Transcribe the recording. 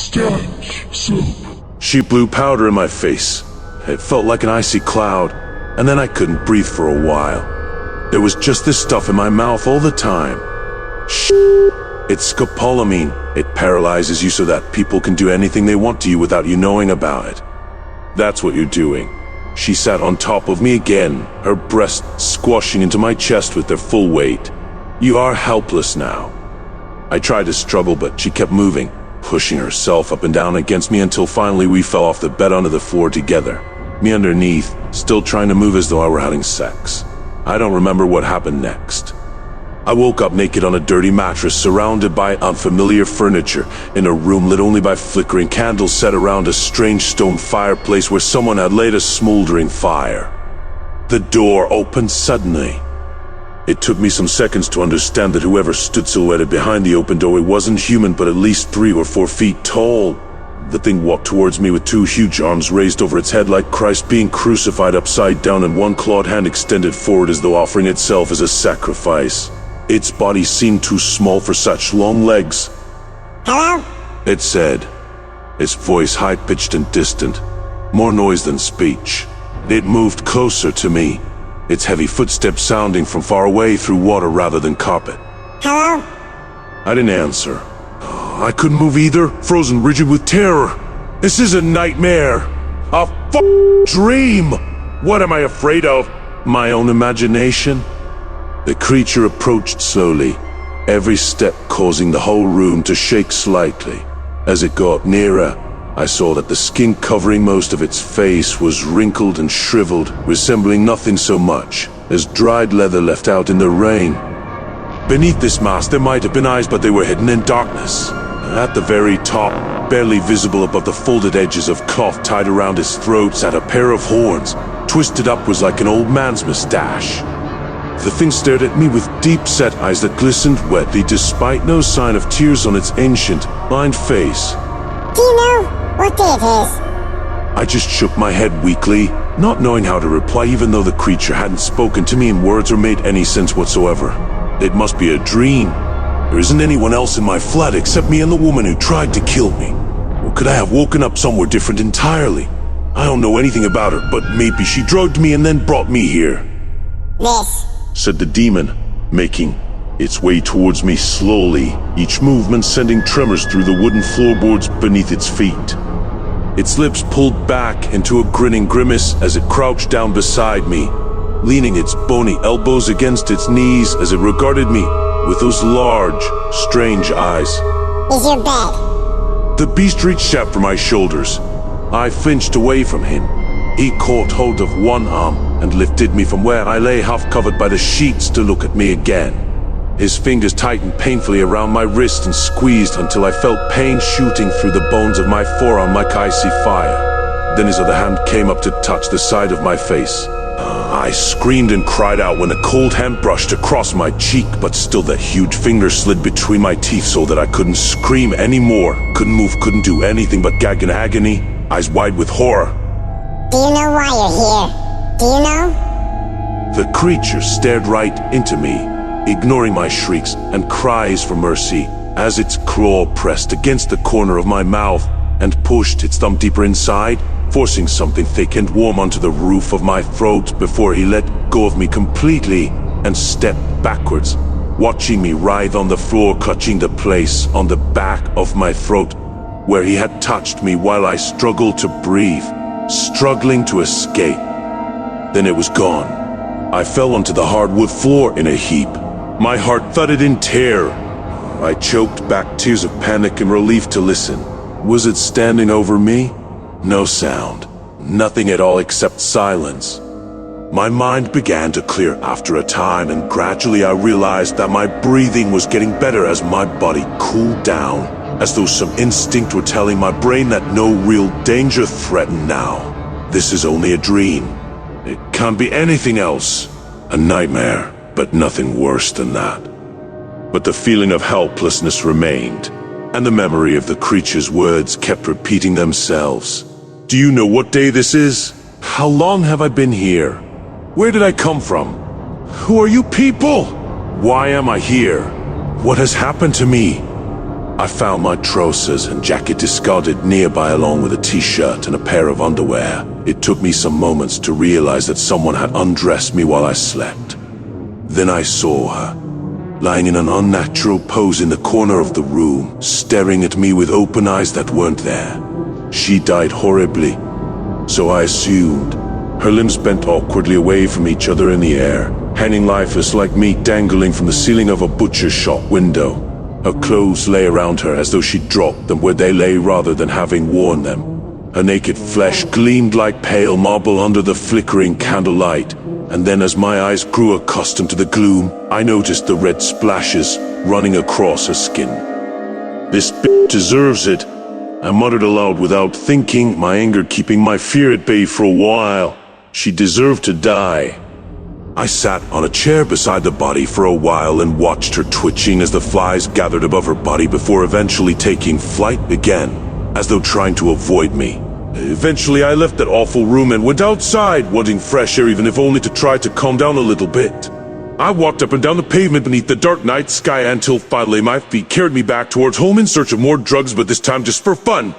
Stench soup. She blew powder in my face. It felt like an icy cloud, and then I couldn't breathe for a while. There was just this stuff in my mouth all the time. It's scopolamine. It paralyzes you so that people can do anything they want to you without you knowing about it. That's what you're doing. She sat on top of me again, her breasts squashing into my chest with their full weight. You are helpless now. I tried to struggle, but she kept moving, pushing herself up and down against me until finally we fell off the bed onto the floor together. Me underneath, still trying to move as though I were having sex. I don't remember what happened next. I woke up naked on a dirty mattress, surrounded by unfamiliar furniture, in a room lit only by flickering candles set around a strange stone fireplace where someone had laid a smoldering fire. The door opened suddenly. It took me some seconds to understand that whoever stood silhouetted behind the open doorway wasn't human, but at least 3 or 4 feet tall. The thing walked towards me with 2 huge arms raised over its head like Christ being crucified upside down, and one clawed hand extended forward as though offering itself as a sacrifice. Its body seemed too small for such long legs. Hello? It said, its voice high-pitched and distant, more noise than speech. It moved closer to me, its heavy footsteps sounding from far away through water rather than carpet. Hello? I didn't answer. I couldn't move either, frozen rigid with terror. This is a nightmare. A dream. What am I afraid of? My own imagination? The creature approached slowly, every step causing the whole room to shake slightly. As it got nearer, I saw that the skin covering most of its face was wrinkled and shriveled, resembling nothing so much as dried leather left out in the rain. Beneath this mask there might have been eyes, but they were hidden in darkness. At the very top, barely visible above the folded edges of cloth tied around its throat, sat a pair of horns, twisted upwards like an old man's mustache. The thing stared at me with deep-set eyes that glistened wetly despite no sign of tears on its ancient, lined face. Do you know what day it is? I just shook my head weakly, not knowing how to reply, even though the creature hadn't spoken to me in words or made any sense whatsoever. It must be a dream. There isn't anyone else in my flat except me and the woman who tried to kill me. Or could I have woken up somewhere different entirely? I don't know anything about her, but maybe she drugged me and then brought me here. This, said the demon, making its way towards me slowly, each movement sending tremors through the wooden floorboards beneath its feet. Its lips pulled back into a grinning grimace as it crouched down beside me, leaning its bony elbows against its knees as it regarded me with those large, strange eyes. is your bed. The beast reached out for my shoulders. I flinched away from him. He caught hold of one arm and lifted me from where I lay, half covered by the sheets, to look at me again. His fingers tightened painfully around my wrist and squeezed until I felt pain shooting through the bones of my forearm like icy fire. Then his other hand came up to touch the side of my face. I screamed and cried out when a cold hand brushed across my cheek, but still that huge finger slid between my teeth so that I couldn't scream anymore, couldn't move, couldn't do anything but gag in agony, eyes wide with horror. Do you know why you're here? Do you know? The creature stared right into me, ignoring my shrieks and cries for mercy, as its claw pressed against the corner of my mouth and pushed its thumb deeper inside, forcing something thick and warm onto the roof of my throat before he let go of me completely and stepped backwards, watching me writhe on the floor, clutching the place on the back of my throat where he had touched me while I struggled to breathe, struggling to escape. Then it was gone. I fell onto the hardwood floor in a heap. My heart thudded in terror. I choked back tears of panic and relief to listen. Was it standing over me? No sound. Nothing at all except silence. My mind began to clear after a time, and gradually I realized that my breathing was getting better as my body cooled down, as though some instinct were telling my brain that no real danger threatened now. This is only a dream. It can't be anything else. A nightmare, but nothing worse than that. But the feeling of helplessness remained, and the memory of the creature's words kept repeating themselves. Do you know what day this is? How long have I been here? Where did I come from? Who are you people? Why am I here? What has happened to me? I found my trousers and jacket discarded nearby along with a t-shirt and a pair of underwear. It took me some moments to realize that someone had undressed me while I slept. Then I saw her, lying in an unnatural pose in the corner of the room, staring at me with open eyes that weren't there. She died horribly, so I assumed. Her limbs bent awkwardly away from each other in the air, hanging lifeless like meat dangling from the ceiling of a butcher shop window. Her clothes lay around her as though she'd dropped them where they lay rather than having worn them. Her naked flesh gleamed like pale marble under the flickering candlelight, and then as my eyes grew accustomed to the gloom, I noticed the red splashes running across her skin. "This bitch deserves it," I muttered aloud without thinking, my anger keeping my fear at bay for a while. She deserved to die. I sat on a chair beside the body for a while and watched her twitching as the flies gathered above her body before eventually taking flight again, as though trying to avoid me. Eventually I left that awful room and went outside, wanting fresh air even if only to try to calm down a little bit. I walked up and down the pavement beneath the dark night sky until finally my feet carried me back towards home in search of more drugs, but this time just for fun.